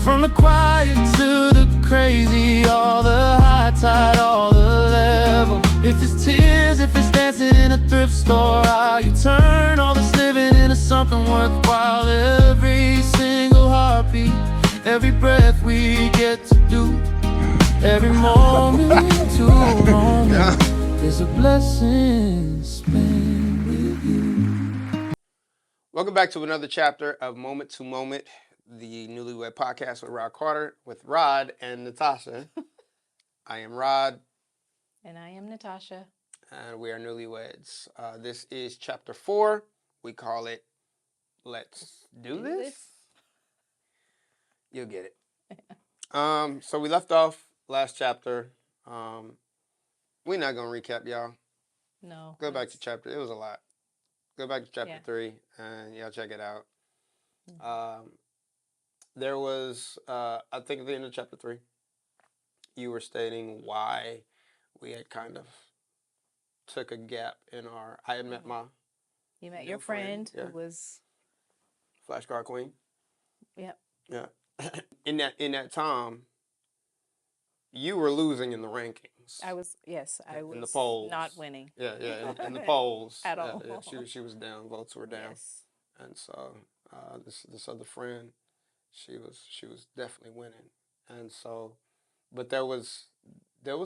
From the quiet to the crazy, all the high tide, all the level. If it's tears, if it's dancing in a thrift store, how you turn all this living into something worthwhile. Every single heartbeat, every breath we get to do, every moment to moment is a blessing spent with you. Welcome back to another chapter of Moment to Moment, the Newlywed Podcast with Rod Carter, with Rod and Natasha. I am Rod. And I am Natasha. And we are newlyweds. This is chapter 4. We call it Let's Do This? You'll get it. So we left off last chapter. We're not going to recap, y'all. No. Go back to chapter. It was a lot. Go back to chapter 3 and y'all check it out. There was, I think at the end of chapter 3, you were stating why we had kind of took a gap in our. I had met You met your friend yeah. who was flashcard queen. Yep. Yeah. in that time, you were losing in the rankings. I was in the polls. Not winning. Yeah, in the polls. At all. Yeah, she was down. Votes were down. Yes. And so this other friend, she was definitely winning. And so, but there was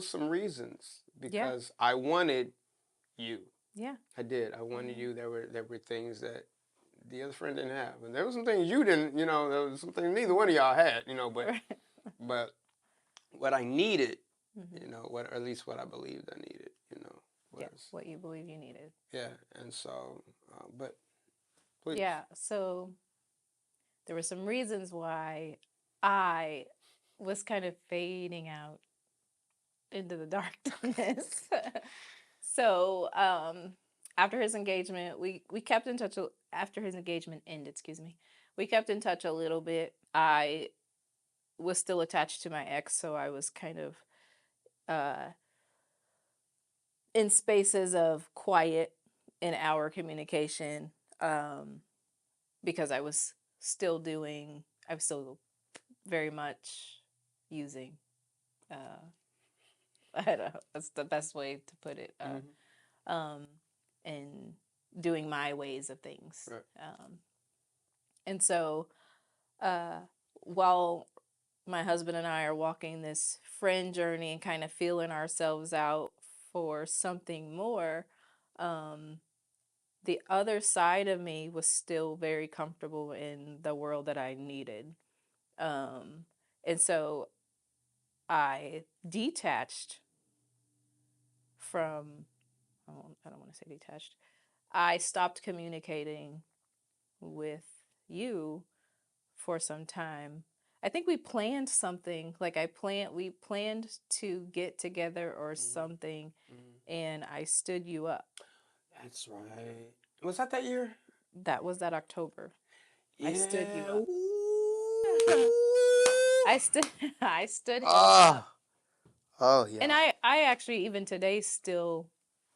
some reasons because I wanted you. Yeah. I did. I wanted you. There were things that the other friend didn't have, and there were some things you didn't. There was some things neither one of y'all had. But what I needed, or at least what I believed I needed, was what you believe you needed. Yeah, and so, but please. Yeah. So there were some reasons why I was kind of fading out into the darkness. So after his engagement, we kept in touch. After his engagement ended, we kept in touch a little bit. I was still attached to my ex, so I was kind of in spaces of quiet in our communication because I was still very much using. I don't know, that's the best way to put it. And doing my ways of things. Right. And so while my husband and I are walking this friend journey and kind of feeling ourselves out for something more, the other side of me was still very comfortable in the world that I needed. And so I detached from, I don't want to say detached. I stopped communicating with you for some time. I think we planned something, we planned to get together or something, and I stood you up. That's right. Was that year? That was that October. Yeah. I stood you up. I stood him up. up. Oh, yeah. And I actually, even today, still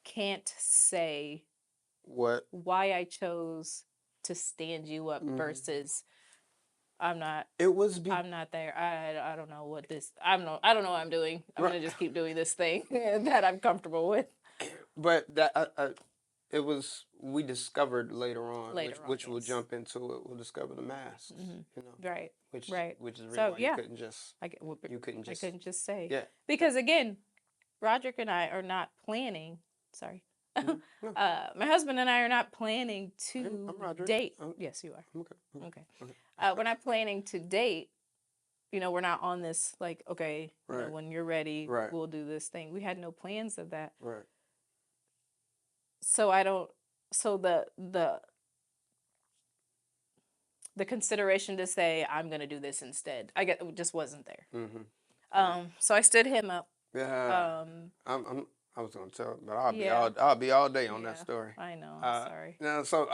can't say why I chose to stand you up versus I'm not. I'm not there. I don't know what this. I don't know what I'm doing. I'm gonna just keep doing this thing that I'm comfortable with. But that it was we discovered later on, which we'll jump into it. We'll discover the mask. Right. Which is the reason why you couldn't just. I couldn't just say. Yeah. Because again, Roderick and I are not planning. Sorry. My husband and I are not planning to date. Yes, you are. Okay. We're not planning to date. We're not on this when you're ready, we'll do this thing. We had no plans of that. Right. So the consideration to say I'm gonna do this instead, it just wasn't there. So I stood him up. Yeah. I was gonna tell, but I'll be all day on that story. I know. I'm sorry. No, so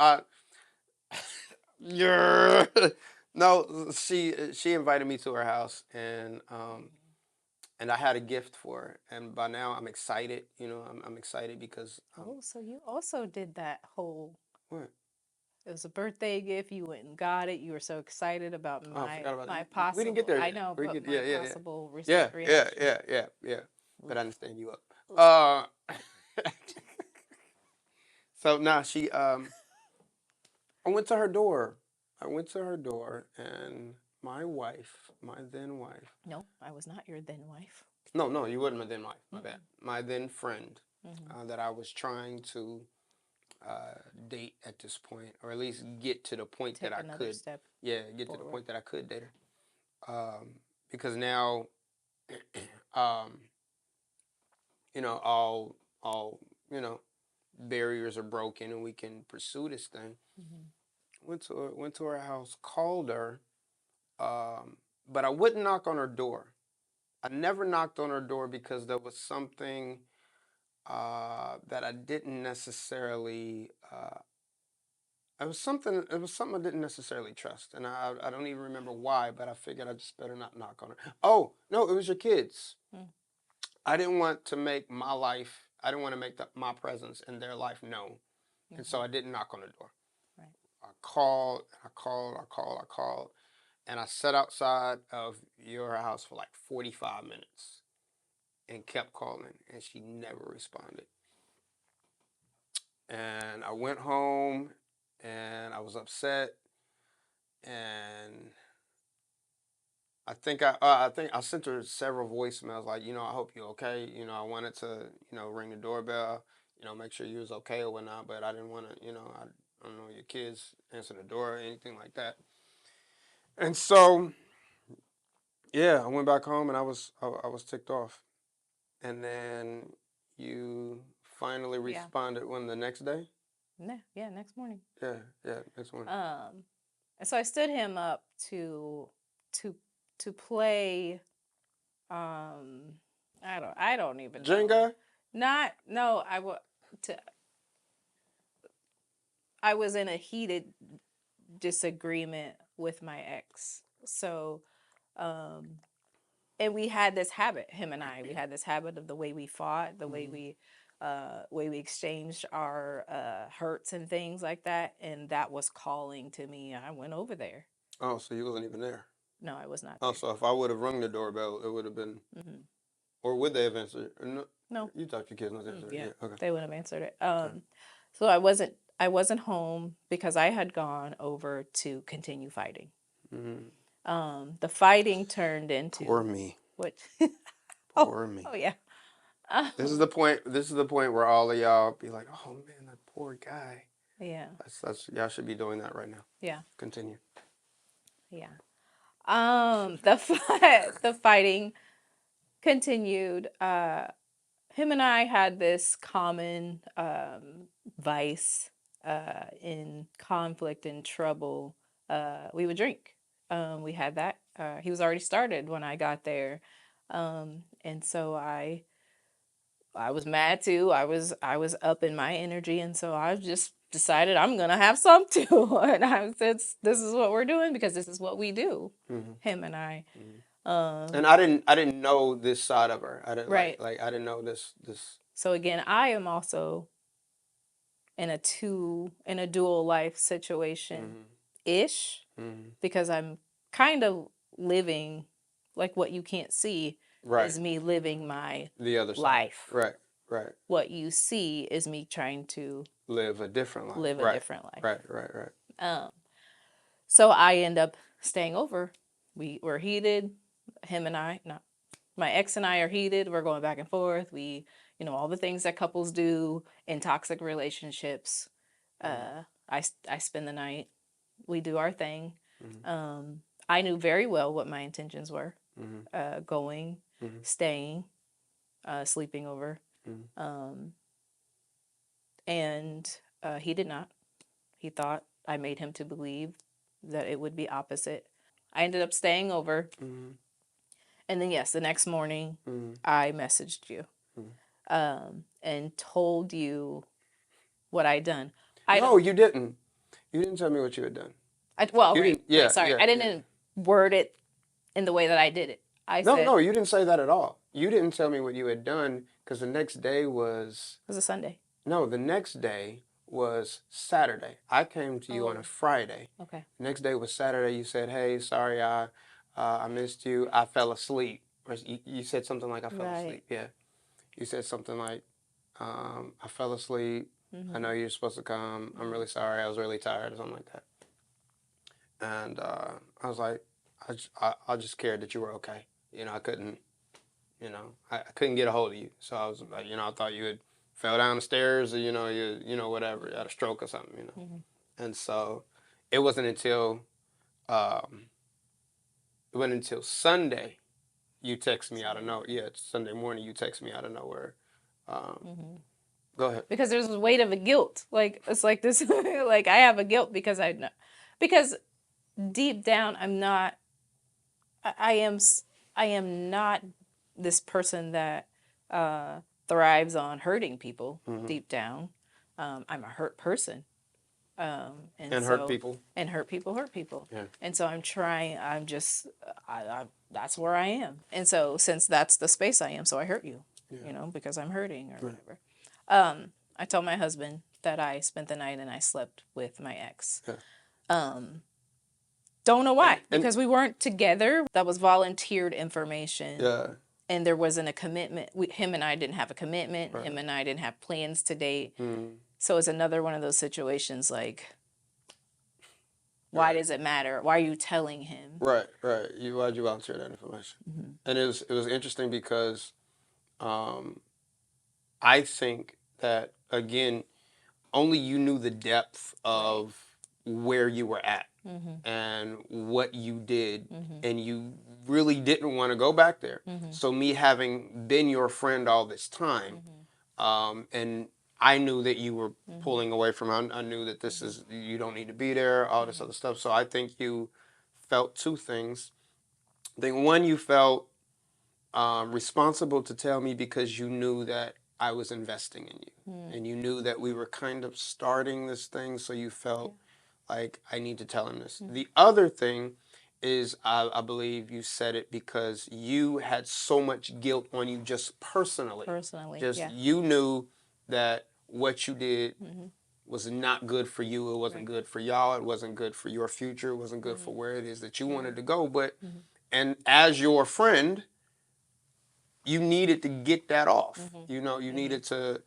no, she invited me to her house, and I had a gift for her, and by now I'm excited. I'm excited because. So you also did that whole. What? It was a birthday gift. You went and got it. You were so excited about Oh, I forgot about my that. We didn't possible. get there I yet. know, We but get, my yeah, yeah, yeah. possible Yeah, yeah, reaction. yeah, yeah, yeah. But I understand you up. So now I went to her door. I went to her door, and my wife, my then wife. No, I was not your then wife. No, no, you weren't my then wife. My bad. Mm-mm. My then friend Mm-hmm. that I was trying to date at this point, or at least get to the point that Take I another could. step Yeah, get to the forward. point that I could date her. Because now, um, all barriers are broken, and we can pursue this thing. Mm-hmm. Went to her house, called her, but I wouldn't knock on her door. I never knocked on her door because there was something that I didn't necessarily. It was something. It was something I didn't necessarily trust, and I don't even remember why. But I figured I just better not knock on her. Oh no, it was your kids. Mm. I didn't want to make my life. I didn't want to make my presence in their life known, and so Mm-hmm. I didn't knock on the door. Right. I called. I called, and I sat outside of your house for like 45 minutes, and kept calling, and she never responded. And I went home, and I was upset, and I think I sent her several voicemails like, I hope you're okay. I wanted to, ring the doorbell, make sure you was okay or whatnot, but I didn't want to, I don't know, your kids answer the door or anything like that. And so, yeah, I went back home, and I was ticked off. And then you finally Yeah. responded when the next day? Yeah, next morning. Yeah, yeah, next morning. And so I stood him up to to play. I don't even know. Jenga? Not no. To I was in a heated disagreement with my ex. So, um, and we had this habit, him and I. We had this habit of the way we fought, the way we exchanged our hurts and things like that, and that was calling to me. I went over there. Oh, so you wasn't even there. No, I was not Oh, there. so if I would have rung the doorbell, it would have been, Hmm. or would they have answered? No, No, you thought your kids not answering. yeah, Yeah, okay. they would have answered it. Okay. So I wasn't home because I had gone over to continue fighting. Mm-hmm. The fighting turned Poor into me. what? oh, Poor me. oh yeah. This is the point. This is the point where all of y'all be like, "Oh man, that poor guy." Yeah, That's y'all should be doing that right now. yeah, Continue. yeah. The fighting continued. Him and I had this common vice in conflict and trouble. We would drink. We had that. He was already started when I got there, and so I was mad too. I was up in my energy, and so I just decided I'm gonna have some too. And I said, "This is what we're doing because this is what we do." Mm-hmm. Him and I. Mm-hmm. And I didn't know this side of her. I didn't Right. like I didn't know this. So again, I am also in a dual life situation ish Mm-hmm. because I'm kind of living like what you can't see Right. is me living my The other side. life. Right. Right. What you see is me trying to Live a different life. live a Right. different life. Right. Right. Right. So I end up staying over. We were heated. Him and I, not my ex and I are heated. We're going back and forth. We, all the things that couples do in toxic relationships. I spend the night. We do our thing. Mm-hmm. I knew very well what my intentions were. Mm-hmm. Going, Mm-hmm. staying, sleeping over. Mm-hmm. And he did not. He thought I made him to believe that it would be opposite. I ended up staying over. Mm-hmm. And then, yes, the next morning, Mm-hmm. I messaged you and told you what I'd done. No, you didn't. You didn't tell me what you had done. Well, You right. didn't. Yeah. Sorry. Yeah, I didn't word it in the way that I did it. I said. No, you didn't say that at all. You didn't tell me what you had done because the next day was. It was a Sunday. No, the next day was Saturday. I came to you on a Friday. Okay. Next day was Saturday. You said, "Hey, sorry, I missed you. I fell asleep." Or you said something like, "I fell asleep." Yeah. You said something like, "I fell asleep. I know you're supposed to come. I'm really sorry. I was really tired," or something like that. And I was like, I just cared that you were okay. You know, I couldn't. You know, I couldn't get a hold of you. So I was like, you know, I thought you had fell down the stairs or, whatever, you had a stroke or something, And so it wasn't until Sunday you text me out of nowhere. Yeah, it's Sunday morning you text me out of nowhere. Go ahead. Because there's a weight of a guilt. Like, it's like this, like I have a guilt because I know, because deep down I am not this person that thrives on hurting people deep down. I'm a hurt person. And hurt people. And hurt people. Yeah. And so that's where I am. And so since that's the space I am, so I hurt you, because I'm hurting or whatever. I told my husband that I spent the night and I slept with my ex. Yeah. Don't know why, because we weren't together. That was volunteered information. Yeah. And there wasn't a commitment. Him and I didn't have a commitment. Right. Him and I didn't have plans to date. So it's another one of those situations like, why does it matter? Why are you telling him? Right. Why'd you volunteer that information? And it was interesting because I think that, again, only you knew the depth of where you were at and what you did, and you really didn't want to go back there. So me having been your friend all this time, and I knew that you were pulling away from, I knew that you don't need to be there, all this other stuff. So I think you felt two things. I think one, you felt responsible to tell me because you knew that I was investing in you, and you knew that we were kind of starting this thing, so you felt like, I need to tell him this. The other thing is, I believe you said it because you had so much guilt on you just personally. You knew that what you did was not good for you. It wasn't good for y'all. It wasn't good for your future. It wasn't good for where it is that you wanted to go. But, and as your friend, you needed to get that off. You needed to,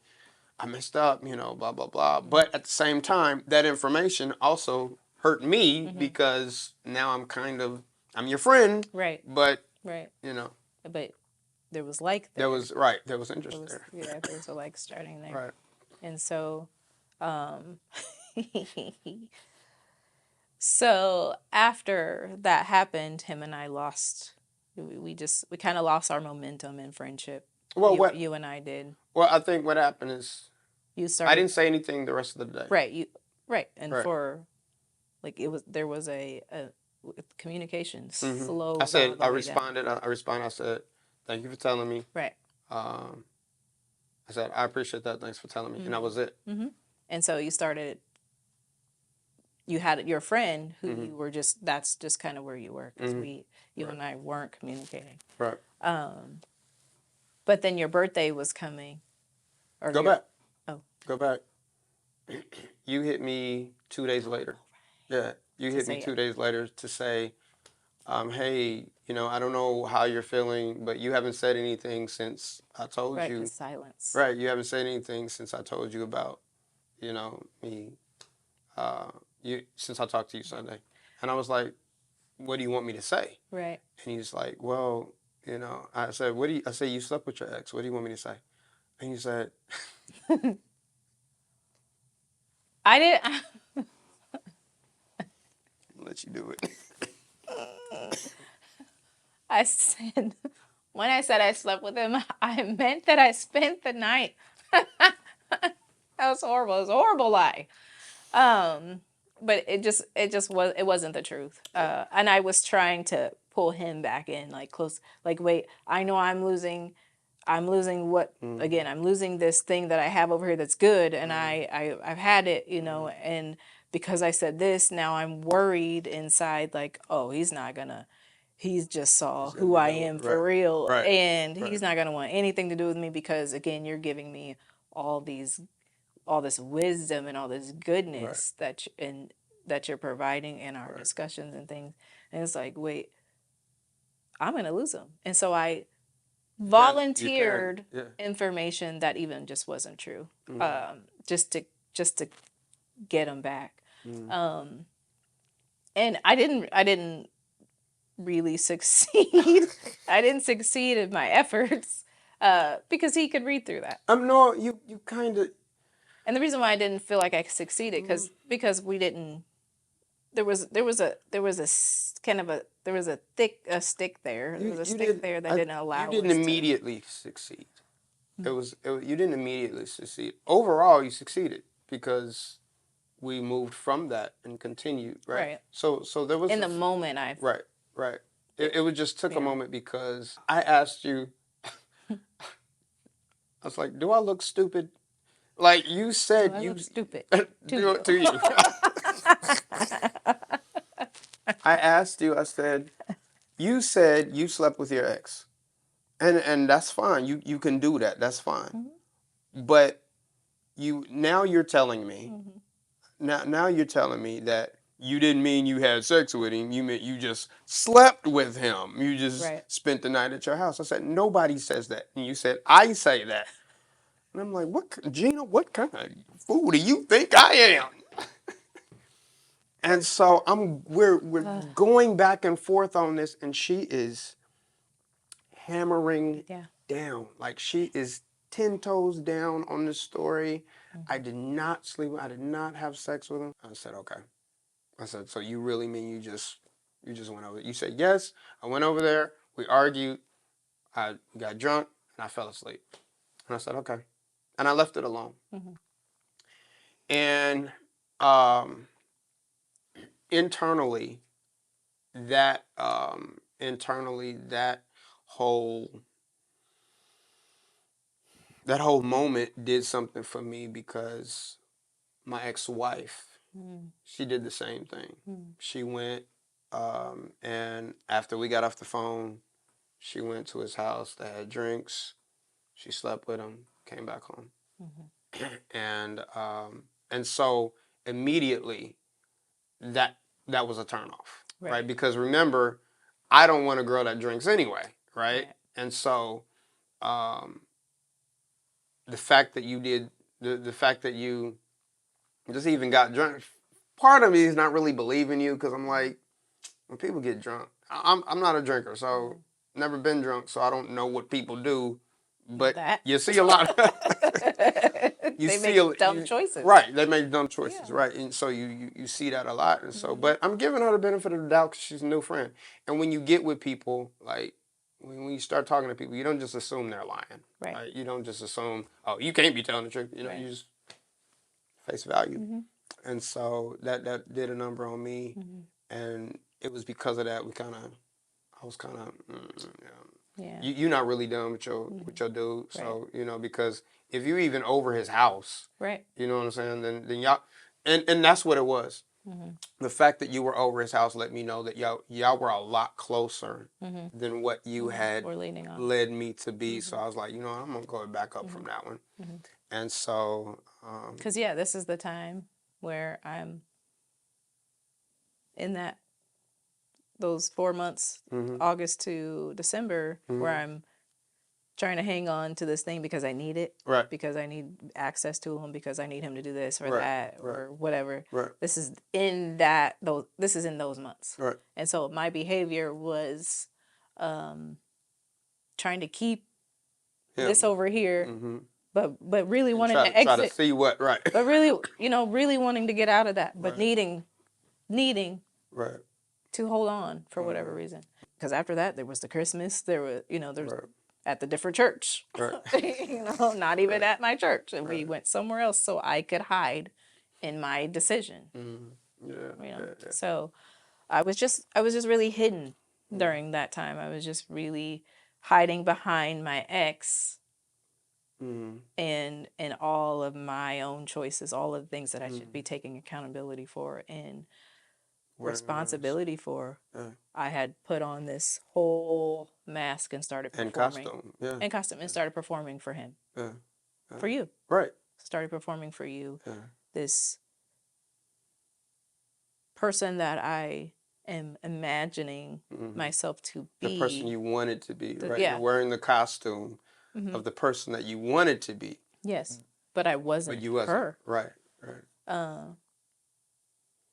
I messed up, blah, blah, blah. But at the same time, that information also hurt me because now I'm your friend. Right. But, But there was there was interest there. Yeah, there was a starting there. Right. And so, so after that happened, him and I we kind of lost our momentum in friendship. Well, you and I did. Well, I think what happened is I didn't say anything the rest of the day. Right. And for there was a communication slow. I responded. I said, "Thank you for telling me." Right. I said, "I appreciate that. Thanks for telling me," and that was it. And so you had your friend who you were that's just kind of where you were, because you and I weren't communicating. Right. But then your birthday was coming. Go back. Go back. You hit me 2 days later. Yeah. You hit me 2 days later to say, hey, I don't know how you're feeling, but you haven't said anything since I told you. Right, silence. Right, you haven't said anything since I told you about, me, since I talked to you Sunday. And I was like, what do you want me to say? Right. And he's like, well, I said, I said, you slept with your ex. What do you want me to say? And he said, I didn't. I'll let you do it. I said, when I said I slept with him, I meant that I spent the night. That was horrible. It was a horrible lie. But it wasn't the truth. And I was trying to pull him back in, close, wait, I know I'm losing what, again, I'm losing this thing that I have over here that's good. And I've had it, and because I said this, now I'm worried inside, oh, he's just saw who I am for real. And he's not going to want anything to do with me because, again, you're giving me all these all this wisdom and all this goodness that you're providing in our discussions and things. And it's like, wait, I'm gonna lose him. And so I volunteered information that even just wasn't true, just to get him back. And I didn't really succeed. I didn't succeed in my efforts because he could read through that. No, you kind of. And the reason why I didn't feel like I succeeded because we didn't. There was a stick there. There was a stick there that didn't allow. You didn't immediately succeed. You didn't immediately succeed. Overall, you succeeded because we moved from that and continued. Right. So there was in the moment Right. It just took a moment because I asked you. I was like, "Do I look stupid?" Like you said, you look stupid to you. I asked you. I said, "You said you slept with your ex, and that's fine. You can do that. That's fine. But you're telling me now you're telling me that." You didn't mean you had sex with him. You meant you just slept with him. You just spent the night at your house. I said, nobody says that. And you said, I say that. And I'm like, Gina, what kind of fool do you think I am? And so we're going back and forth on this, and she is hammering down. Like she is 10 toes down on this story. I did not sleep. I did not have sex with him. I said, okay. I said, so you really mean you just went over there? You said, yes, I went over there, we argued, I got drunk, and I fell asleep. And I said, okay. And I left it alone. And internally, that whole moment did something for me because my ex-wife, she did the same thing. She went, and after we got off the phone, she went to his house. They had drinks. She slept with him. Came back home, and so immediately that was a turnoff, right? Because remember, I don't want a girl that drinks anyway, right? And so, the fact that you did the fact that you just even got drunk. Part of me is not really believing you because I'm like, when people get drunk, I'm not a drinker, so never been drunk, so I don't know what people do. But you see a lot. They make dumb choices, right? They make dumb choices, right? And so you see that a lot. And so, but I'm giving her the benefit of the doubt because she's a new friend. And when you get with people, like when you start talking to people, you don't just assume they're lying, right? You don't just assume, oh, you can't be telling the truth. You know, you just face value. And so that did a number on me, and it was because of that I was kind of, you're not really done with your dude, so because if you even over his house, you know what I'm saying, then y'all, and that's what it was. The fact that you were over his house let me know that y'all were a lot closer than what you had led me to be. So I was like, I'm gonna go back up from that one, and so because this is the time where I'm in those 4 months, August to December, where I'm trying to hang on to this thing because I need it, because I need access to him, because I need him to do this or that or whatever. This is in those months, and so my behavior was trying to keep this over here. But really wanting to exit. Try to see what, But really, really wanting to get out of that, but needing to hold on for whatever reason. Because after that, there was the Christmas. There was, there was at the different church. Not even at my church, and we went somewhere else so I could hide in my decision. So I was just really hidden during that time. I was just really hiding behind my ex. And all of my own choices, all of the things that I should be taking accountability for and responsibility for, I had put on this whole mask and started performing. And costume, and started performing for him, for you. started performing for you, Yeah. this person that I am imagining myself to be. The person you wanted to be, right? Yeah. You're wearing the costume of the person that you wanted to be. Yes, but I wasn't But you wasn't. her. Right, right.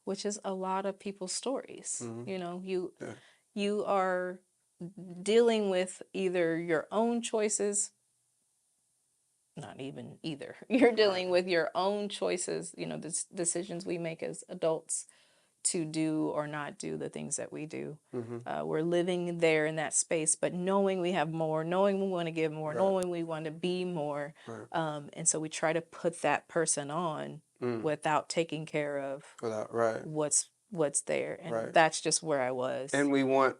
Which is a lot of people's stories. You know, you Yeah. you are dealing with either your own choices, not even either. You're dealing with your own choices, you know, the decisions we make as adults to do or not do the things that we do. We're living there in that space, but knowing we have more, knowing we want to give more, knowing we want to be more. And so we try to put that person on without taking care of what's there. And that's just where I was. And we want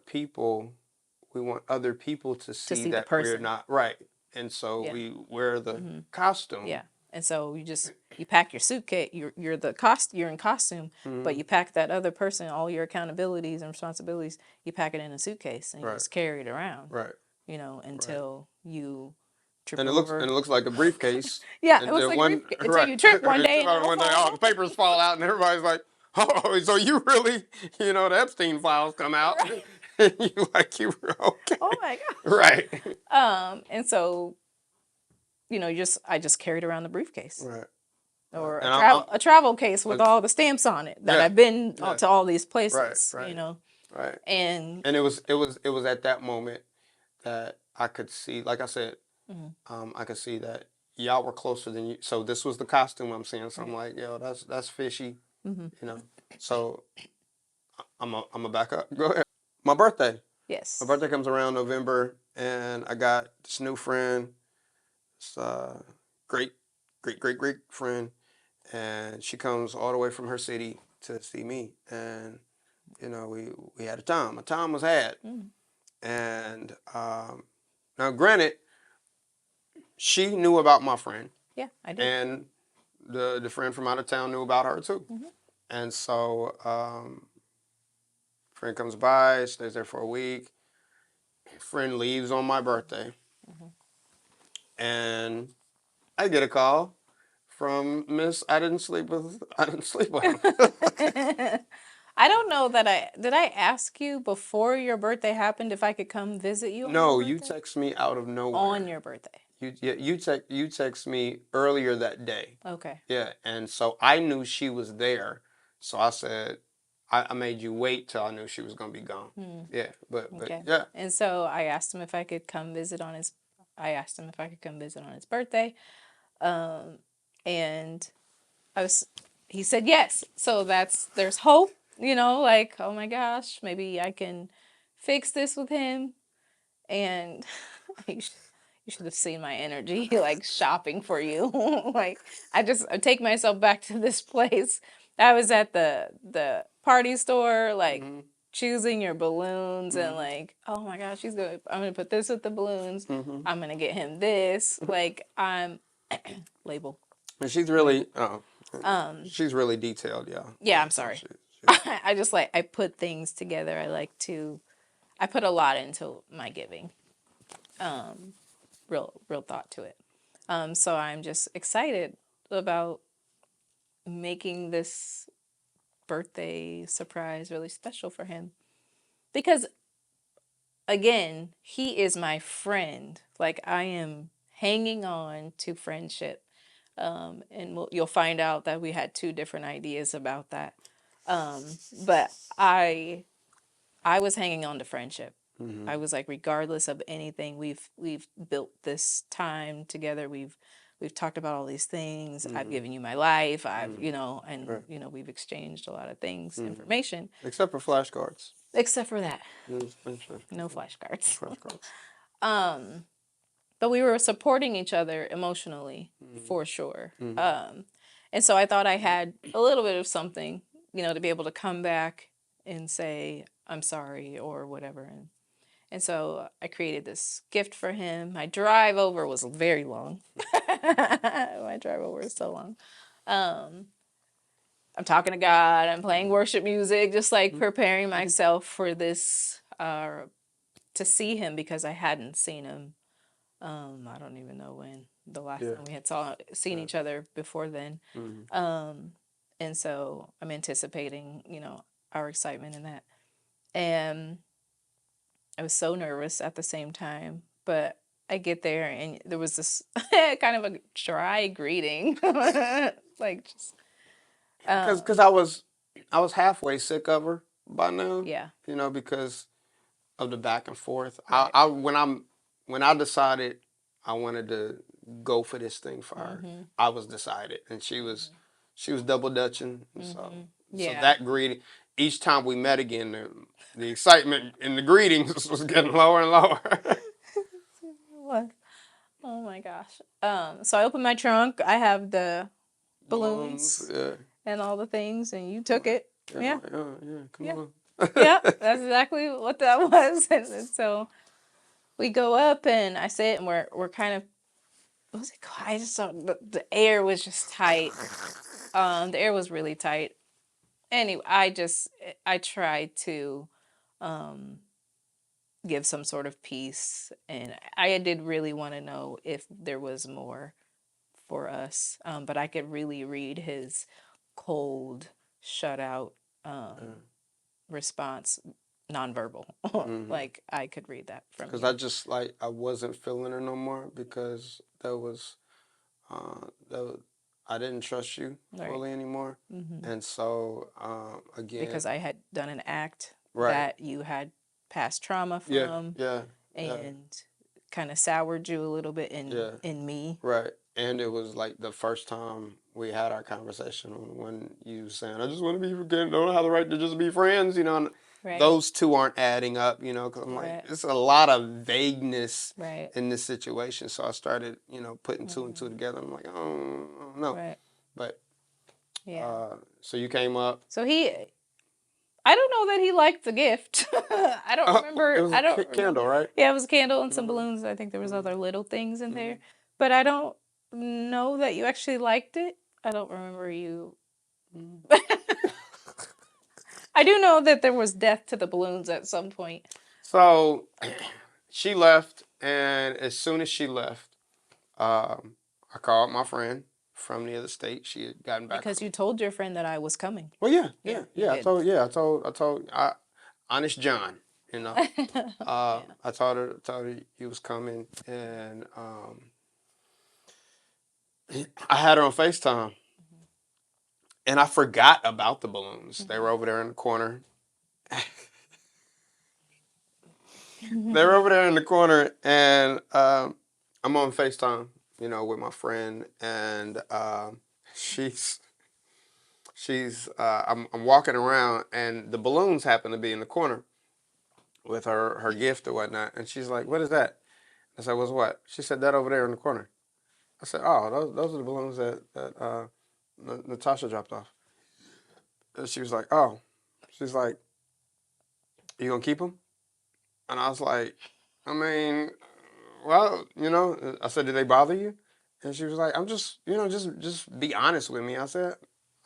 other people to see the that we're person. not right. And so we wear the costume. Yeah. And so you pack your suitcase, you're in costume, but you pack that other person, all your accountabilities and responsibilities, you pack it in a suitcase and you just carry it around. Right. You know, until you trip And it over. looks like a briefcase. Yeah, it looks like a briefcase. Until you trip one day and one day, all the papers fall out and everybody's like, oh, so you really, the Epstein files come out. Right. And you were okay. Oh my gosh. Right. And so, I just carried around the briefcase. Right. Or a travel case with all the stamps on it that I've been to all these places, right. Right. And it was at that moment that I could see, like I said, I could see that y'all were closer than you. So this was the costume I'm seeing. So I'm like, yo, that's fishy, So I'm a back up. Go ahead. My birthday. Yes. My birthday comes around November, and I got this new friend. It's great friend, and she comes all the way from her city to see me, and we had a time. A time was had, and now granted, she knew about my friend. Yeah, I did. And the friend from out of town knew about her too, and so friend comes by, stays there for a week. Friend leaves on my birthday, and I get a call from Miss I didn't sleep with. I don't know that did I ask you before your birthday happened if I could come visit you? No, you text me out of nowhere. On your birthday. You text me earlier that day. Okay. Yeah, and so I knew she was there, so I said I made you wait till I knew she was gonna be gone. Yeah, but Okay. yeah. And so I asked him if I could come visit on his. I asked him if I could come visit on his birthday, and he said yes. So there's hope. Like, oh my gosh, maybe I can fix this with him. And you should have seen my energy, like shopping for you. Like I take myself back to this place. I was at the party store, like choosing your balloons and like, oh my gosh, I'm gonna put this with the balloons. I'm gonna get him this. Like I'm label. And she's really she's really detailed, yeah. Yeah, I'm sorry. I just I put things together. I put a lot into my giving. Real thought to it. So I'm just excited about making this birthday surprise really special for him. Because again, he is my friend. Like I am hanging on to friendship. And you'll find out that we had two different ideas about that. But I was hanging on to friendship. I was like, regardless of anything, we've built this time together. We've talked about all these things. I've given you my life. I've we've exchanged a lot of things, information. Except for flashcards. Except for that, no flashcards. But we were supporting each other emotionally for sure. And so I thought I had a little bit of something, to be able to come back and say, I'm sorry or whatever. And so I created this gift for him. My drive over was very long. My drive over is so long. I'm talking to God. I'm playing worship music, just like preparing myself for this, to see him because I hadn't seen him. I don't even know when, the last Yeah. time we had seen Yeah. each other before then. And so I'm anticipating, our excitement in that. And I was so nervous at the same time, but I get there and there was this kind of a dry greeting, like just Because I was halfway sick of her by now. yeah, Because of the back and forth. right. When I decided I wanted to go for this thing for her, I was decided, and she was double dutching, and so Yeah. that greeting. Each time we met again, the excitement in the greetings was getting lower and lower. What? Oh my gosh. So I opened my trunk. I have the balloons Yeah. and all the things, and you took it. Yeah. Yeah. Come Yeah. on. Yeah, that's exactly what that was. And so we go up and I sit and we're kind of what was it called? I just saw the air was just tight. The air was really tight. Anyway, I tried to give some sort of peace, and I did really want to know if there was more for us. But I could really read his cold, shut out response, nonverbal. Like I could read that from Because you. I wasn't feeling her no more because I didn't trust you fully anymore, and so again, Because I had done an act right, that you had past trauma yeah, from yeah, and kind of soured you a little bit yeah, in me. right, and it was like the first time we had our conversation when you were saying, "I just want to be forgetting, don't have the right to just be friends," and Right. those two aren't adding up, because I'm Right. like, it's a lot of vagueness Right. in this situation, so I started, putting two and two together. I'm like, oh, I don't know, Right. but. Yeah. So you came up. So I don't know that he liked the gift. I don't remember. It was I don't a candle, remember. right? Yeah, it was a candle and some balloons. I think there was other little things in there, but I don't know that you actually liked it. I don't remember you. I do know that there was death to the balloons at some point. So she left, and as soon as she left, I called my friend from the other state. She had gotten back. Because you told your friend that I was coming. Well, you I did. told honest John, Yeah. I told her he was coming, and I had her on FaceTime, and I forgot about the balloons. They were over there in the corner. They were over there in the corner, and I'm on FaceTime, with my friend, and she's I'm walking around, and the balloons happen to be in the corner with her gift or whatnot, and she's like, "What is that?" I said, "What's what?" She said, "That over there in the corner." I said, "Oh, those are the balloons that Natasha dropped off." And she was like, "Oh," she's like, "You gonna keep them?" And I was like, I mean, well, I said, "Did they bother you?" And she was like, "I'm just, just be honest with me." I said,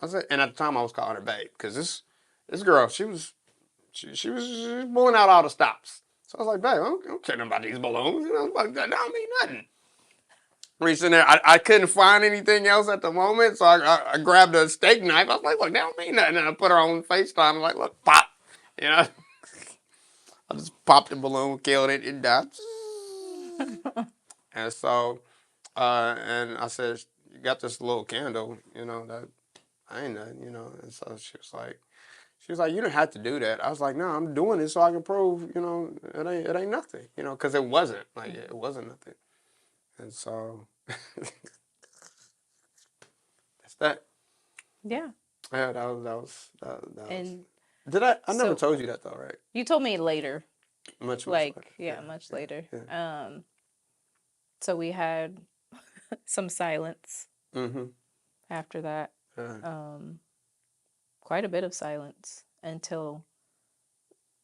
and at the time I was calling her babe because this girl, she was pulling out all the stops. So I was like, "Babe, I don't care nothing about these balloons. That don't mean nothing." Reaching there, I couldn't find anything else at the moment, so I grabbed a steak knife. I was like, "Look, that don't mean nothing." And I put her on FaceTime. I'm like, "Look, pop," you know. I just popped the balloon, killed it, it died. And so, and I said, "You got this little candle, that I ain't nothing, And so she was like, "You didn't have to do that." I was like, "No, I'm doing it so I can prove, it ain't nothing, because it wasn't like it wasn't nothing." And so that's that. Yeah. Yeah, that was. And Did I never so told you that though, right? you told me later. Much Like, later. yeah, much later. Yeah. So we had some silence Mm-hmm. after that. Quite a bit of silence until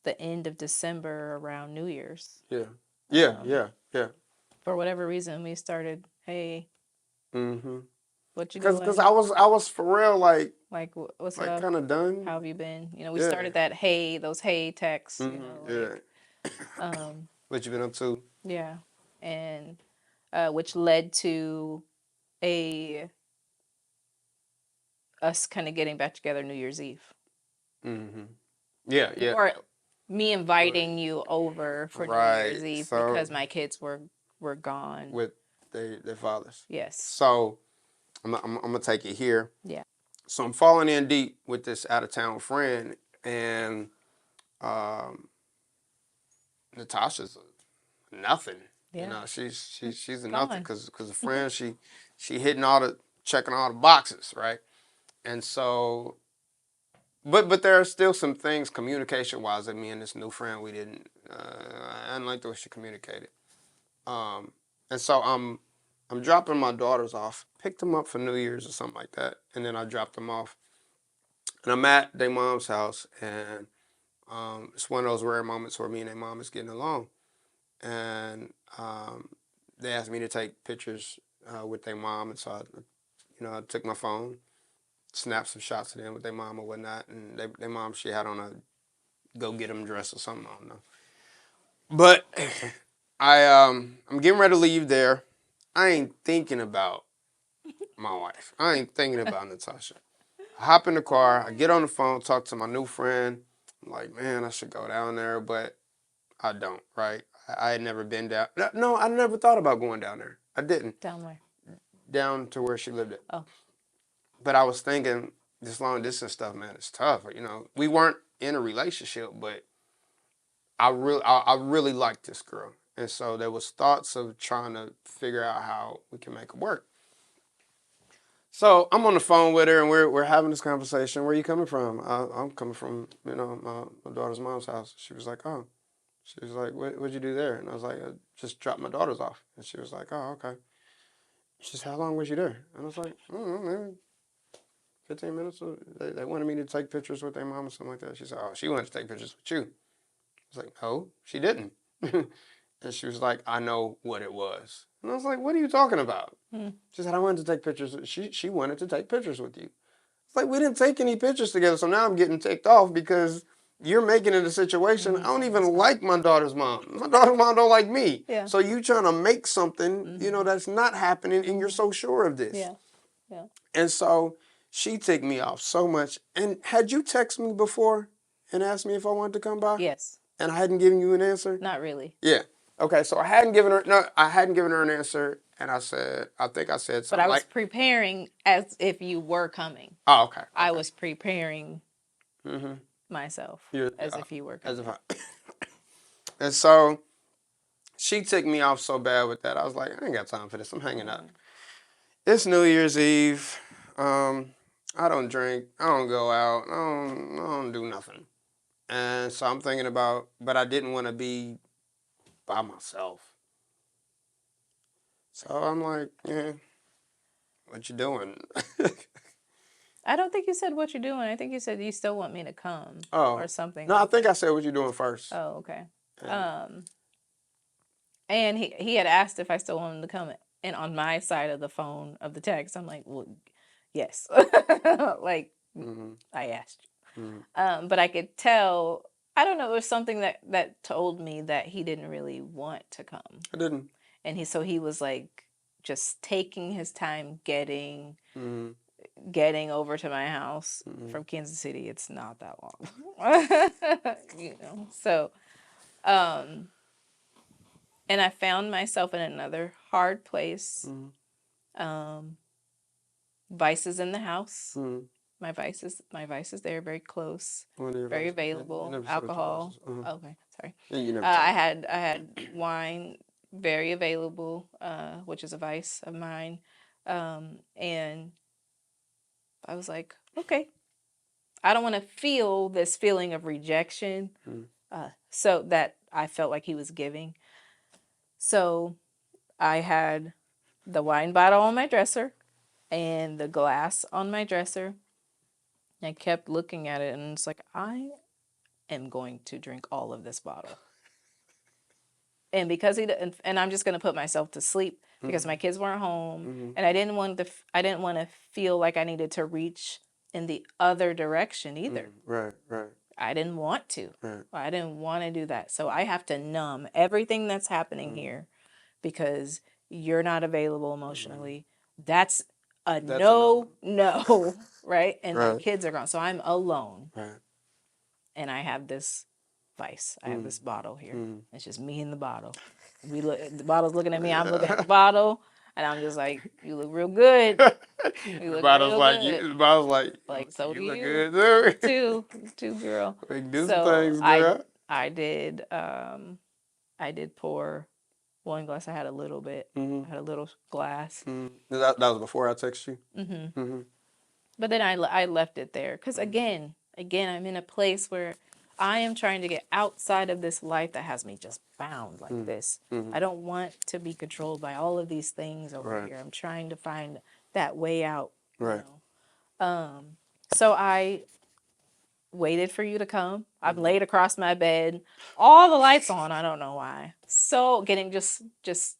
the end of December around New Year's. Yeah. Yeah. For whatever reason, we started, hey, Mm-hmm. what you Because doing? I was for real like What's like up? kind of done. How have you been? We Yeah. started that hey, those hey texts, Mm-hmm. Yeah. What you been up to? yeah. And which led to us kind of getting back together New Year's Eve. Mm-hmm. Yeah, yeah. Or me inviting you over for New Year's Eve So because my kids were gone. with their fathers. Yes. So I'm gonna take it here. Yeah. So I'm falling in deep with this out of town friend, and Natasha's nothing. Yeah. You know, she's a Gone. nothing because the friend she hitting checking all the boxes, right? And so, but there are still some things communication wise that me and this new friend we didn't. I didn't like the way she communicated. And so I'm dropping my daughters off. Picked them up for New Year's or something like that, and then I dropped them off. And I'm at their mom's house, and it's one of those rare moments where me and their mom is getting along. And they asked me to take pictures with their mom, and so I took my phone, snapped some shots of them with their mom or whatnot, and their mom, she had on a go get them dress or something, I don't know. But I'm getting ready to leave there. I ain't thinking about my wife. I ain't thinking about Natasha. I hop in the car, I get on the phone, talk to my new friend. I'm like, man, I should go down there, but I don't, right? I had never been down. No, I never thought about going down there. I didn't. Down where? Down to where she lived at. Oh. But I was thinking, this long distance stuff, man, it's tough. We weren't in a relationship, but I really liked this girl. And so there was thoughts of trying to figure out how we can make it work. So I'm on the phone with her, and we're having this conversation. Where are you coming from? I'm coming from, my daughter's mom's house. She was like, oh. She was like, what'd you do there? And I was like, I just dropped my daughters off. And she was like, oh, okay. She said, how long was you there? And I was like, I don't know, maybe 15 minutes. They wanted me to take pictures with their mom or something like that. She said, oh, she wanted to take pictures with you. I was like, no, she didn't. And she was like, I know what it was. And I was like, what are you talking about? She said, I wanted to take pictures. She wanted to take pictures with you. It's like, we didn't take any pictures together, so now I'm getting ticked off because you're making it a situation. I don't even like my daughter's mom. My daughter's mom don't like me. Yeah. So you trying to make something, that's not happening, and you're so sure of this. Yeah. Yeah. And so she ticked me off so much. And had you texted me before and asked me if I wanted to come by? Yes. And I hadn't given you an answer? Not really. Yeah. Okay, so I hadn't given her an answer, and I think I said something. But I was preparing as if you were coming. Oh, okay. I was preparing myself as if you were coming. And so she ticked me off so bad with that. I was like, I ain't got time for this. I'm hanging up. It's New Year's Eve. I don't drink. I don't go out. I don't do nothing. And so I'm thinking about, but I didn't want to be by myself. So I'm like, yeah, what you doing? I don't think you said what you're doing. I think you said you still want me to come or something. No, I think I said what you doing first. Oh, okay. And he had asked if I still wanted to come. And on my side of the phone of the text, I'm like, well, yes. Like, I asked you. But I could tell, I don't know, there was something that told me that he didn't really want to come. I didn't. And he was like just taking his time getting over to my house from Kansas City. It's not that long. So and I found myself in another hard place. Vices in the house. My vices there, very close, very available. Alcohol. Okay, sorry. I had wine, very available, which is a vice of mine. And I was like, okay, I don't want to feel this feeling of rejection. So that I felt like he was giving. So I had the wine bottle on my dresser and the glass on my dresser. I kept looking at it, and it's like, I am going to drink all of this bottle. And because and I'm just going to put myself to sleep because my kids weren't home, and I didn't want to feel like I needed to reach in the other direction either. Right. I didn't want to. Right. I didn't want to do that. So I have to numb everything that's happening here because you're not available emotionally. That's a That's no, right? And my Right. kids are gone. So I'm alone. Right. And I have this vice. I have this bottle here. It's just me and the bottle. The bottle's looking at me, I'm looking at the bottle, and I'm just like, you look real good. You look real good. The bottle's like, Like, so do you look you. good Too, girl. We can do some So things, girl. I did pour one glass. I had a little bit. I had a little glass. That was before I texted you? Mm-hmm. But then I left it there. Because again, I'm in a place where I am trying to get outside of this life that has me just bound like this. I don't want to be controlled by all of these things over here. I'm trying to find that way out. Right. You know? So I waited for you to come. I'm laid across my bed, all the lights on. I don't know why. So getting just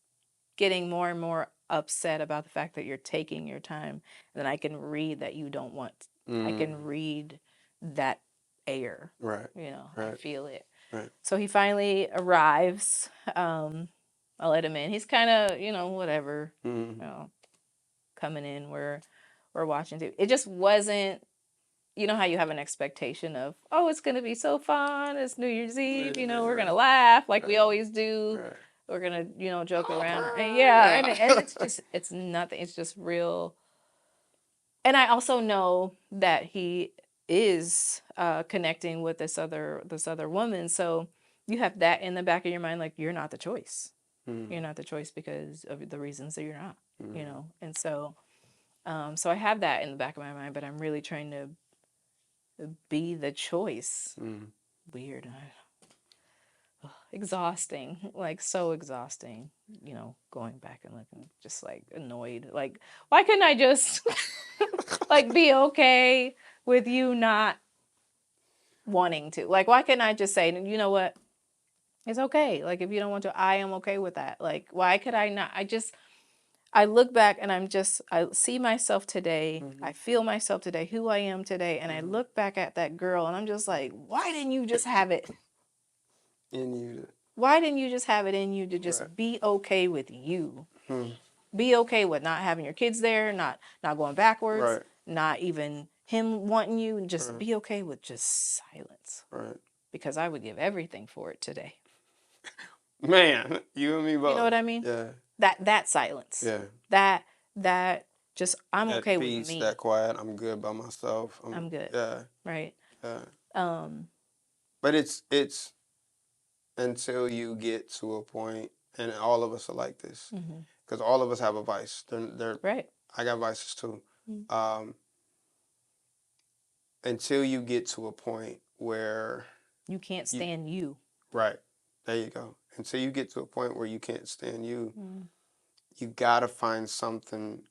getting more and more upset about the fact that you're taking your time. And then I can read that you don't want. I can read that air. Right. You know, I Right. feel it. Right. So he finally arrives. I let him in. He's kind of, you know, whatever. You know, coming in. We're watching TV. It just wasn't. You know how you have an expectation of, oh, it's going to be so fun. It's New Year's Eve. You know, we're going to laugh like we always do. Right. We're going to, you know, joke around. And yeah, and it's just, it's nothing. It's just real. And I also know that he is connecting with this other woman. So you have that in the back of your mind, like you're not the choice. You're not the choice because of the reasons that you're not, you know. And so, so I have that in the back of my mind, but I'm really trying to be the choice. Weird. Exhausting, like so exhausting, you know, going back and looking, just like annoyed, like why couldn't I just like be okay with you not wanting to, like why couldn't I just say, you know what, it's okay, like if you don't want to, I am okay with that, like why could I not, I look back and I see myself today, I feel myself today, who I am today, and I look back at that girl and I'm just like, why didn't you just have it In you. Why didn't you just have it in you to just be okay with you? Be okay with not having your kids there, not going backwards, not even him wanting you, and just be okay with just silence. Right. Because I would give everything for it today. Man, you and me both. You know what I mean? Yeah. That silence. Yeah. That just I'm That okay peace, with me. that quiet. I'm good by myself. I'm good. Yeah. Right. Yeah. But it's until you get to a point, and all of us are like this, because all of us have a vice. They're right. I got vices too. Until you get to a point where you can't stand you. Right. There you go. Until you get to a point where you can't stand you, you gotta find something.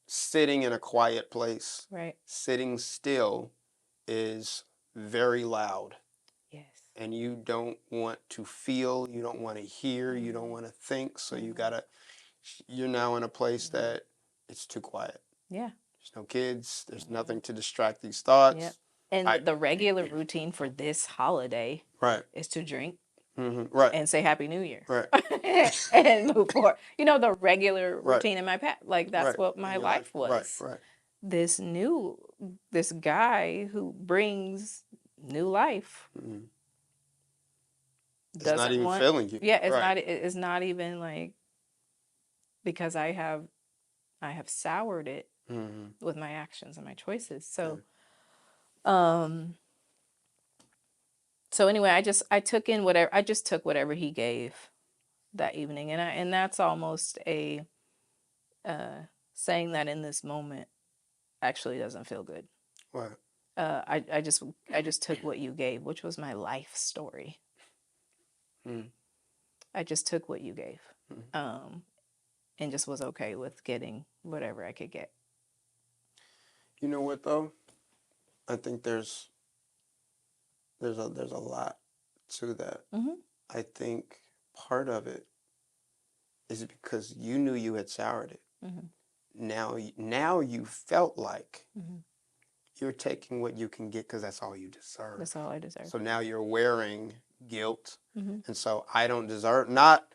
Sitting in a quiet place, right? Sitting still is very loud. Yes. And you don't want to feel, you don't want to hear, you don't want to think. So you're now in a place that it's too quiet. Yeah. There's no kids. There's nothing to distract these thoughts. Yep. And the regular routine for this holiday is to drink. Right. And say Happy New Year. Right. And move forward. You know, the regular routine in my past. Like, that's what my life was. Right. This guy who brings new life. It's not even feeling you. Yeah, it's not even like, because I have soured it with my actions and my choices. So, so anyway, I just took whatever he gave that evening, and that's almost a saying that in this moment actually doesn't feel good. What? I just took what you gave, which was my life story. I just took what you gave, and just was okay with getting whatever I could get. You know what though? I think there's a lot to that. I think part of it is because you knew you had soured it. Now you felt like you're taking what you can get because that's all you deserve. That's all I deserve. So now you're wearing guilt, and so I don't deserve. Not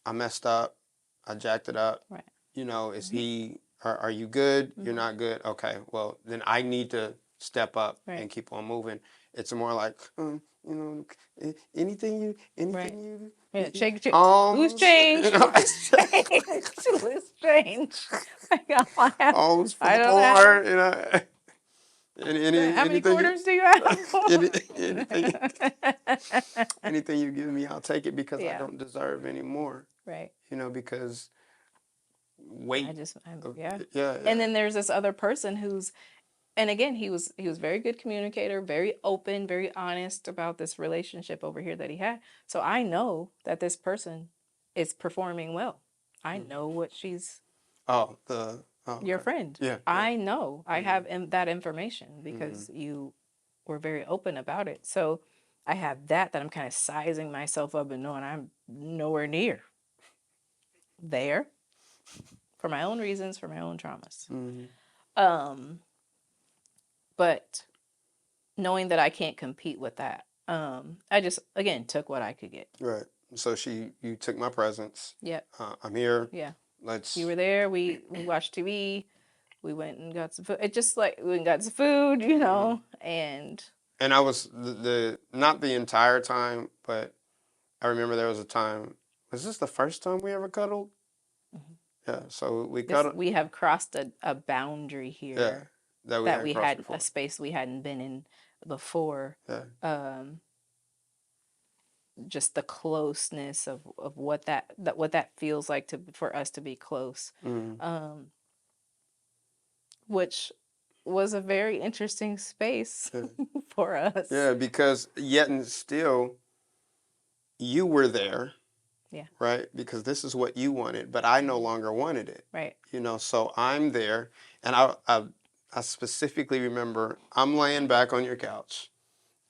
I messed up. I jacked it up. Right. You know, is he, are you good? You're Mhm. not good? Okay, well, then I need to step up Right. and keep on moving. It's more like, you know, anything Right. you, Yeah, shake it. Loose alms, change. you know, Loose change. Loose change. alms for I the don't have. poor, you know. How many Anything, quarters do you have? anything, anything you give me, I'll take it because I Yeah. don't deserve any more. Right. You know, because I weight. just, Yeah, yeah. yeah. And then there's this other person who's, and again, he was very good communicator, very open, very honest about this relationship over here that he had. So I know that this person is performing well. I know what she's Oh, the oh, your okay. friend. Yeah, yeah. I know. I have that information because you were very open about it. So I have that I'm kind of sizing myself up and knowing I'm nowhere near there for my own reasons, for my own traumas. Um, but knowing that I can't compete with that, I just again took what I could get. Right. So you took my presents. Yep. I'm here. Yeah. Let's. You were there. We watched TV. We went and got some food. It just like we went and got some food, you know, and And I was the not the entire time, but I remember there was a time. Was this the first time we ever cuddled? Yeah. So we cuddled. we have crossed a boundary here. Yeah. That we that had we crossed had before. a space we hadn't been in before. Yeah. Just the closeness of what that feels like for us to be close, which was a very interesting space for us. Yeah, because yet and still, you were there. Yeah. Right, because this is what you wanted, but I no longer wanted it. Right. You know, so I'm there, and I specifically remember I'm laying back on your couch,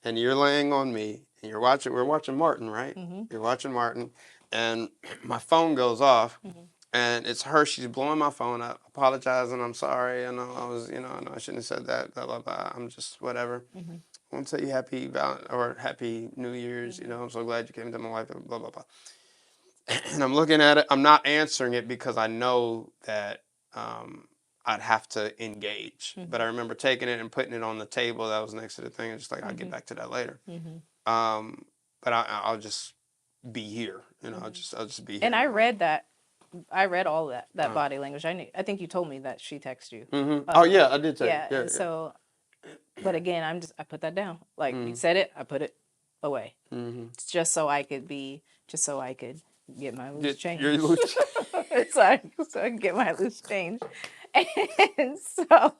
and you're laying on me, and we're watching Martin, right? You're watching Martin, and my phone goes off, and it's her. She's blowing my phone up, apologizing. I'm sorry. I know I know I shouldn't have said that. Blah blah blah. I'm just whatever. I want to tell you happy New Year's. You know, I'm so glad you came to my life. Blah blah blah. And I'm looking at it. I'm not answering it because I know that I'd have to engage. But I remember taking it and putting it on the table that was next to the thing, and just like I'll get back to that later. But I'll just be here. You know, I'll just be here. And I read that. I read all that body language. I think you told me that she texted you. Oh yeah, I did tell Yeah. you. Yeah, And so, but again, I put that down. Like you said it, I put it away. It's just so I could get my loose change. Your loose. so I can get my loose change. And so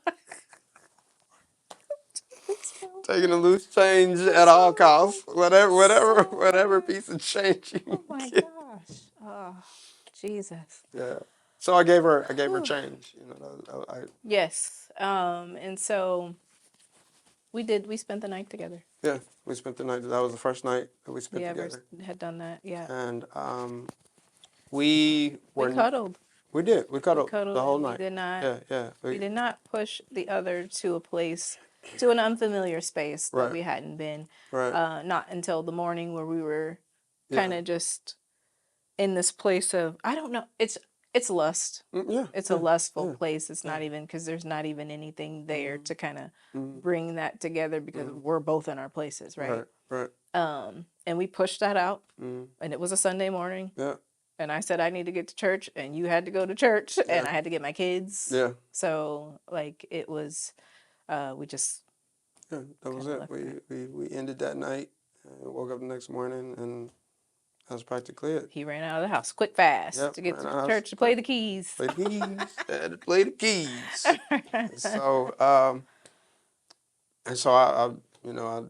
Taking a loose change at all costs. Whatever piece of change you oh my get. gosh. Oh, Jesus. Yeah. So I gave her change. You know, Yes. And so we spent the night together. Yeah, we spent the night. That was the first night that we spent together. We had done that. Yeah. And we cuddled. We did. We cuddled, cuddled the whole and we night. did not- Yeah, yeah. We did not push the other to an unfamiliar space that Right. we hadn't been. Right. Not until the morning where we were kind of just in this place of, I don't know. It's lust. Yeah. It's a lustful place. It's not even, because there's not even anything there to kind of bring that together because we're both in our places, right? Right. And we pushed that out, and it was a Sunday morning. Yeah. And I said I need to get to church, and you had to go to church, and I had to get my kids. Yeah. So like it was, we just. Yeah, that was it. We ended that night, woke up the next morning, and that was practically it. He ran out of the house quick, fast to get to church to play the keys. Play the keys. Had to play the keys. So I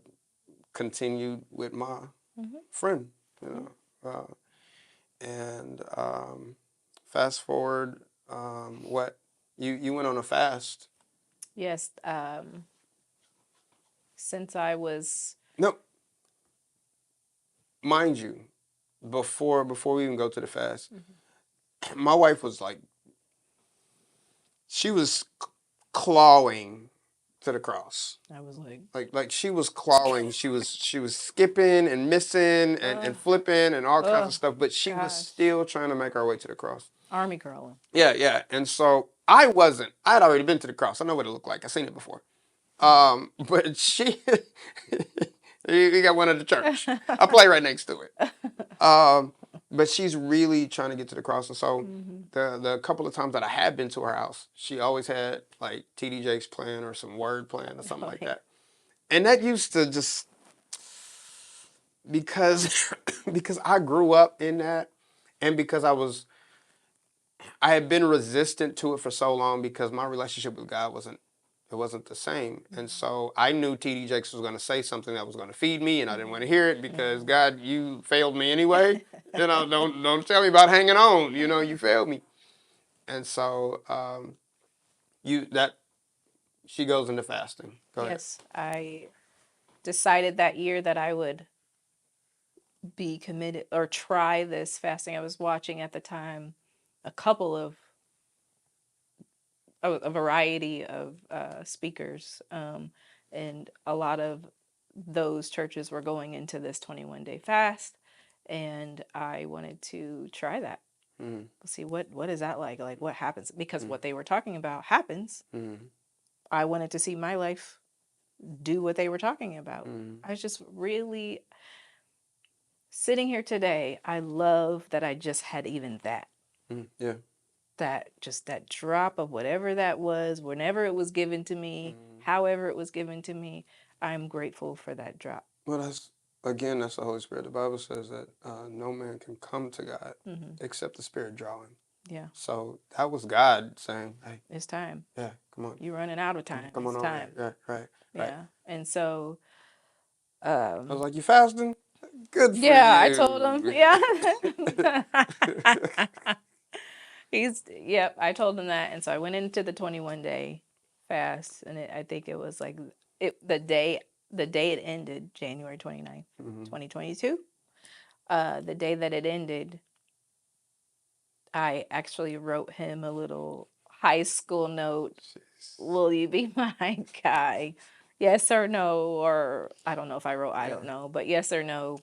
continued with my friend, you know, and fast forward, what you went on a fast? Yes, since I was. No, mind you, before we even go to the fast, my wife was like, she was clawing to the cross. I was like, Like she was clawing, she was skipping and missing and flipping and all kinds of stuff, but she was gosh. still trying to make her way to the cross. army crawling. Yeah, yeah. And so I wasn't. I had already been to the cross. I know what it looked like. I seen it before. But she, you got one at the church. I play right next to it. But she's really trying to get to the cross. And so the couple of times that I had been to her house, she always had like TD Jakes playing or some word playing or something like that. And that used to just, because because I grew up in that, and because I had been resistant to it for so long because my relationship with God wasn't the same. And so I knew TD Jakes was going to say something that was going to feed me, and I didn't want to hear it because God, you failed me anyway. Don't tell me about hanging on. You failed me. And so she goes into fasting. Go ahead. Yes, I decided that year that I would be committed or try this fasting. I was watching at the time a couple of a variety of speakers, and a lot of those churches were going into this 21-day fast, and I wanted to try that. See what is that like what happens, because what they were talking about happens. I wanted to see my life do what they were talking about. I was just really sitting here today. I love that I just had even that. Yeah. That drop of whatever that was, whenever it was given to me, however it was given to me, I'm grateful for that drop. Well, that's the Holy Spirit. The Bible says that no man can come to God except the Spirit draw him. Yeah. So that was God saying, "Hey, it's time. Yeah, come on. You're running out of time. Come on it's over time. here. Yeah, right. Yeah. And so I was like, you fasting? Good for you. yeah, I told him. Yeah. I told him that. And so I went into the 21-day fast, and I think it was like the day it ended, January 29th, 2022. The day that it ended, I actually wrote him a little high school note. Will you be my guy? Yes or no? Or I don't know if I wrote I don't know, but yes or no.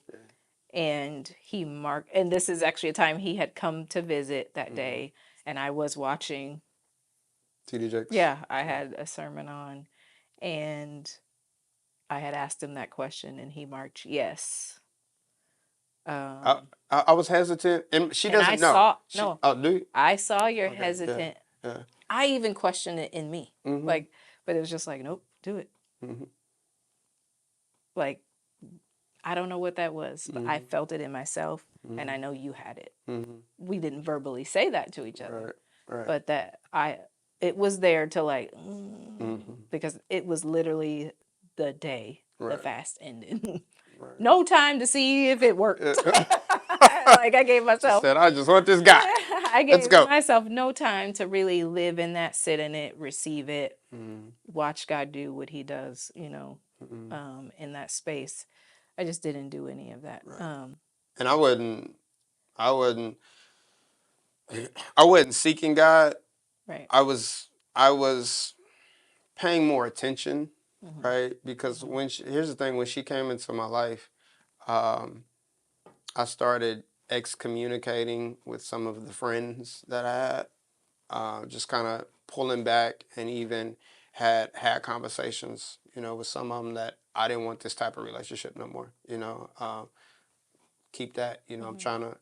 And he marked, and this is actually a time he had come to visit that day, and I was watching TD Jakes. Yeah, I had a sermon on, and I had asked him that question, and he marked yes. I was hesitant, and she doesn't I know. no. Oh, do you? I saw you're hesitant. Yeah. I even questioned it in me, but it was just like, nope, do it. Like, I don't know what that was, but I felt it in myself, and I know you had it. We didn't verbally say that to each other, but it was there to like, because it was literally the day the fast ended. No time to see if it worked. Like I gave myself. Said, I just want this guy. I gave myself no time to really live in that, sit in it, receive it, watch God do what He does. In that space. I just didn't do any of that. Right. And I wasn't seeking God. Right. I was paying more attention, right? Because here's the thing, when she came into my life, I started excommunicating with some of the friends that I had, just kind of pulling back, and even had conversations, with some of them that I didn't want this type of relationship no more. Keep that. I'm trying to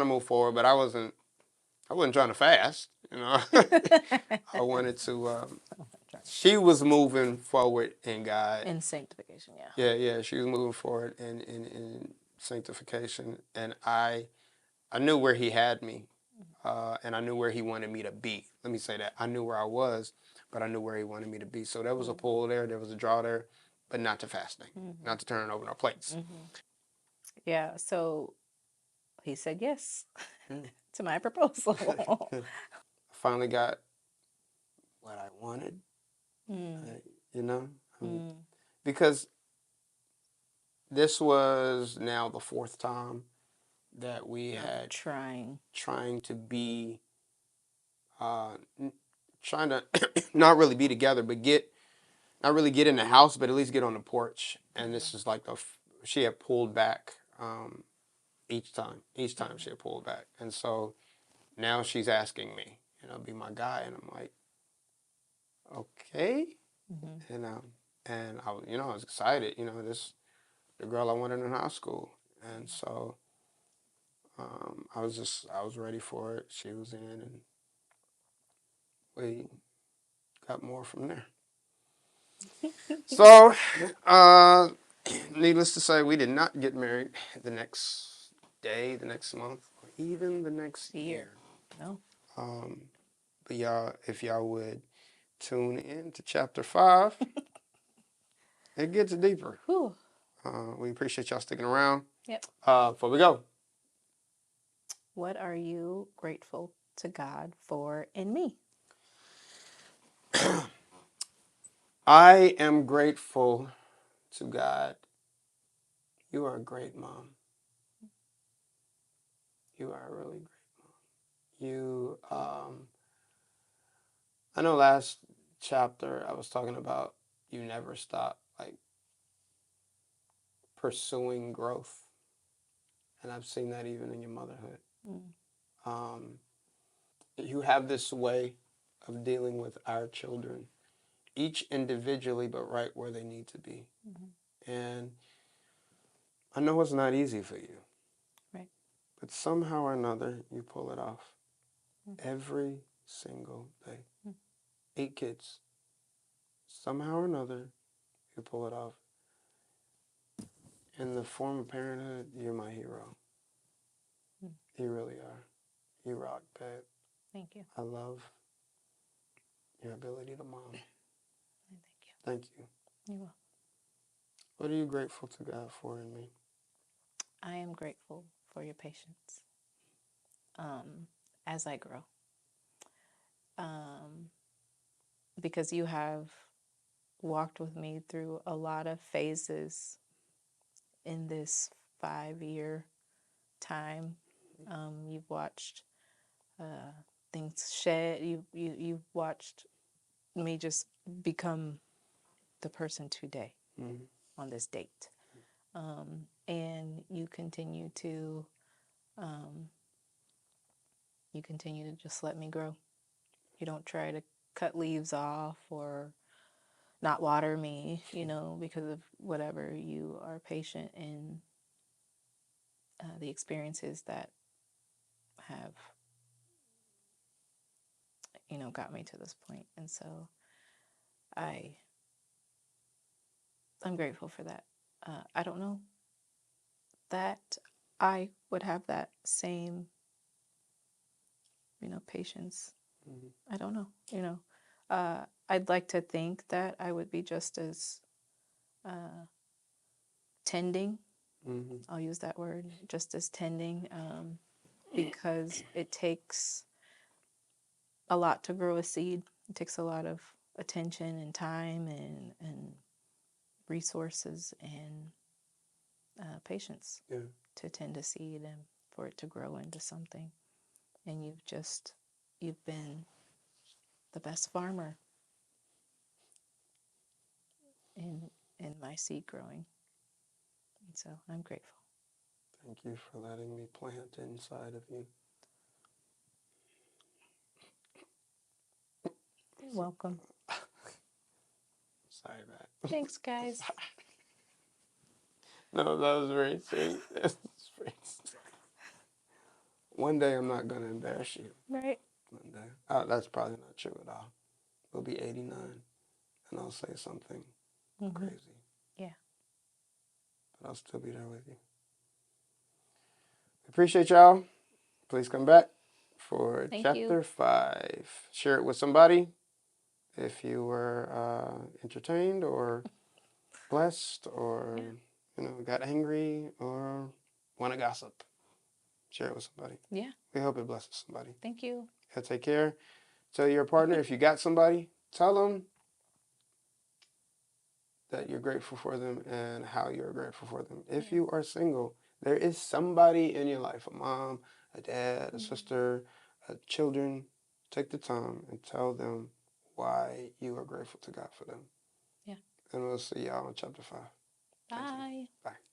move forward, but I wasn't trying to fast. I wanted to. She was moving forward in God. In sanctification, yeah. Yeah. She was moving forward in sanctification, and I knew where He had me, and I knew where He wanted me to be. Let me say that. I knew where I was, but I knew where He wanted me to be. So there was a pull there, there was a draw there, but not to fasting, not to turning over no plates. Yeah, so He said yes to my proposal. I finally got what I wanted, because this was now the fourth time that we had trying to be, trying to not really be together, but get not really get in the house, but at least get on the porch. And this is like she had pulled back each time. Each time she had pulled back. And so now she's asking me, be my guy. And I'm like, okay. And I was, I was excited. This the girl I wanted in high school. And so I was ready for it. She was in, and we got more from there. So, needless to say, we did not get married the next day, the next month, or even the next year. No. But y'all, if y'all would tune in to chapter 5, it gets deeper. Whew. We appreciate y'all sticking around. Yep. Before we go, What are you grateful to God for in me? I am grateful to God. You are a great mom. You are a really great mom. You, I know last chapter I was talking about you never stop like pursuing growth. And I've seen that even in your motherhood. You have this way of dealing with our children, each individually, but right where they need to be. And I know it's not easy for you. Right. But somehow or another, you pull it off every single day. 8 kids. Somehow or another, you pull it off. In the form of parenthood, you're my hero. You really are. You rock, babe. Thank you. I love your ability to mom. Thank you. Thank you. You're welcome. What are you grateful to God for in me? I am grateful for your patience as I grow. Because you have walked with me through a lot of phases in this 5-year time. You've watched things shed. You've watched me just become the person today on this date. And you continue to just let me grow. You don't try to cut leaves off or not water me, because of whatever. You are patient in the experiences that have, got me to this point. And so I'm grateful for that. I don't know that I would have that same, patience. I don't know, I'd like to think that I would be just as tending. I'll use that word, just as tending, because it takes a lot to grow a seed. It takes a lot of attention and time and resources and patience to tend a seed and for it to grow into something. And you've been the best farmer in my seed growing. And so I'm grateful. Thank you for letting me plant inside of you. You're welcome. Sorry, Matt. Thanks, guys. No, that was very sweet. One day I'm not going to embarrass you. Right. One day. That's probably not true at all. We'll be 89 and I'll say something crazy. Yeah. But I'll still be there with you. Appreciate y'all. Please come back for chapter 5. Share it with somebody if you were entertained or blessed or got angry or want to gossip. Share it with somebody. Yeah. We hope it blesses somebody. Thank you. Yeah, take care. Tell your partner, if you got somebody, tell them that you're grateful for them and how you're grateful for them. If you are single, there is somebody in your life, a mom, a dad, a sister, children. Take the time and tell them why you are grateful to God for them. Yeah. And we'll see y'all in chapter 5. Thank you. Bye. Bye.